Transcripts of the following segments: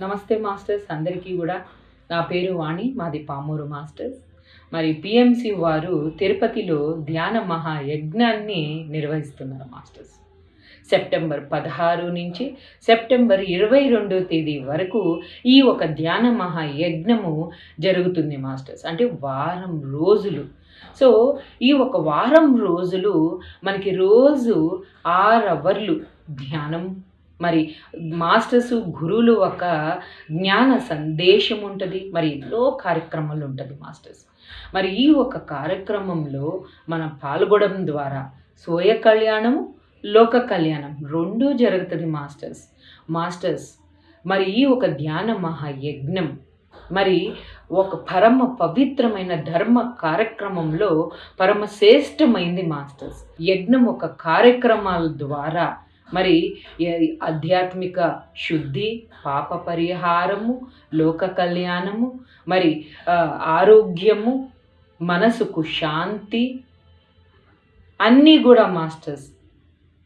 నమస్తే మాస్టర్స్ అందరికీ కూడా. నా పేరు వాణి, మాది పామూరు మాస్టర్స్. మరి పిఎంసి వారు తిరుపతిలో ధ్యాన మహాయజ్ఞాన్ని నిర్వహిస్తున్నారు మాస్టర్స్. సెప్టెంబర్ 16 నుంచి సెప్టెంబర్ 22 తేదీ వరకు ఈ ఒక ధ్యాన మహాయజ్ఞము జరుగుతుంది మాస్టర్స్. అంటే వారం రోజులు. సో ఈ ఒక వారం రోజులు మనకి రోజు 6 అవర్లు ధ్యానం, మరి మాస్టర్స్ గురువులు ఒక జ్ఞాన సందేశం ఉంటుంది, మరి ఎన్నో కార్యక్రమాలు ఉంటుంది మాస్టర్స్. మరి ఈ ఒక కార్యక్రమంలో మనం పాల్గొనడం ద్వారా స్వయ కళ్యాణము, లోక కళ్యాణం రెండూ జరుగుతుంది మాస్టర్స్. మాస్టర్స్ మరి ఈ ఒక ధ్యాన మహాయజ్ఞం మరి ఒక పరమ పవిత్రమైన ధర్మ కార్యక్రమంలో పరమ శ్రేష్టమైంది మాస్టర్స్. యజ్ఞం ఒక కార్యక్రమాల ద్వారా మరి ఆధ్యాత్మిక శుద్ధి, పాప పరిహారము, లోక కళ్యాణము, మరి ఆరోగ్యము, మనసుకు శాంతి అన్నీ కూడా మాస్టర్స్.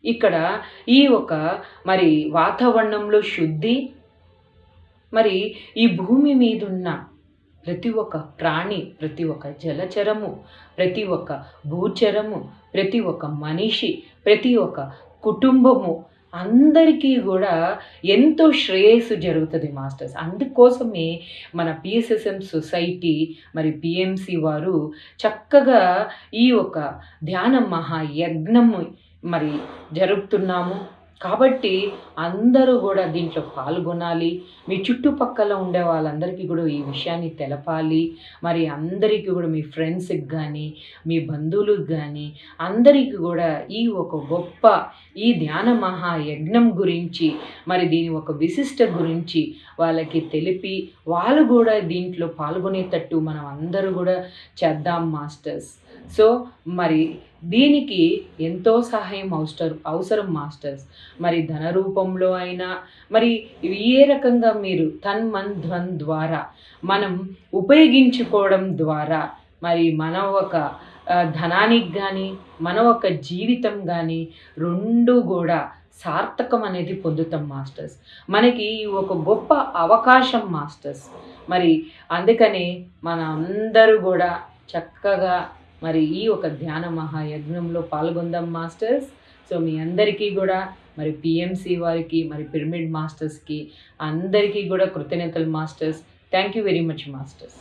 ఇక్కడ ఈ ఒక మరి వాతావరణంలో శుద్ధి, మరి ఈ భూమి మీద ఉన్న ప్రతి ఒక్క ప్రాణి, ప్రతి ఒక్క జలచరము, ప్రతి ఒక్క భూచరము, ప్రతి ఒక్క మనిషి, ప్రతి ఒక్క కుటుంబము అందరికీ కూడా ఎంతో శ్రేయస్సు జరుగుతుంది మాస్టర్స్. అందుకోసమే మన పిఎస్ఎస్ఎం సొసైటీ మరి పిఎంసి వారు చక్కగా ఈ ఒక ధ్యాన మహాయజ్ఞము మరి జరుపుతున్నాము. కాబట్టి అందరూ కూడా దీంట్లో పాల్గొనాలి. మీ చుట్టుపక్కల ఉండే వాళ్ళందరికీ కూడా ఈ విషయాన్ని తెలపాలి. మరి అందరికీ కూడా మీ ఫ్రెండ్స్కి కానీ, మీ బంధువులకు కానీ అందరికీ కూడా ఈ ఒక గొప్ప ఈ ధ్యాన మహాయజ్ఞం గురించి, మరి దీని ఒక విశిష్ట గురించి వాళ్ళకి తెలిపి వాళ్ళు కూడా దీంట్లో పాల్గొనేటట్టు మనం అందరూ కూడా చేద్దాం మాస్టర్స్. సో మరి దీనికి ఎంతో సహాయం అవసరం మాస్టర్స్. మరి ధన రూపంలో అయినా, మరి ఏ రకంగా మీరు మన్ ధన్ ద్వారా మనం ఉపయోగించుకోవడం ద్వారా మరి మన ఒక ధనానికి కానీ, మన ఒక జీవితం కానీ రెండు కూడా సార్థకం అనేది పొందుతాం మాస్టర్స్. మనకి ఒక గొప్ప అవకాశం మాస్టర్స్. మరి అందుకని మన అందరూ కూడా చక్కగా మరి ఈ ఒక ధ్యాన మహాయజ్ఞంలో పాల్గొందాం మాస్టర్స్. సో మీ అందరికీ కూడా మరి పిఎంసి వారికి, మరి పిరమిడ్ మాస్టర్స్కి అందరికీ కూడా కృతజ్ఞతలు masters. Thank you very much masters.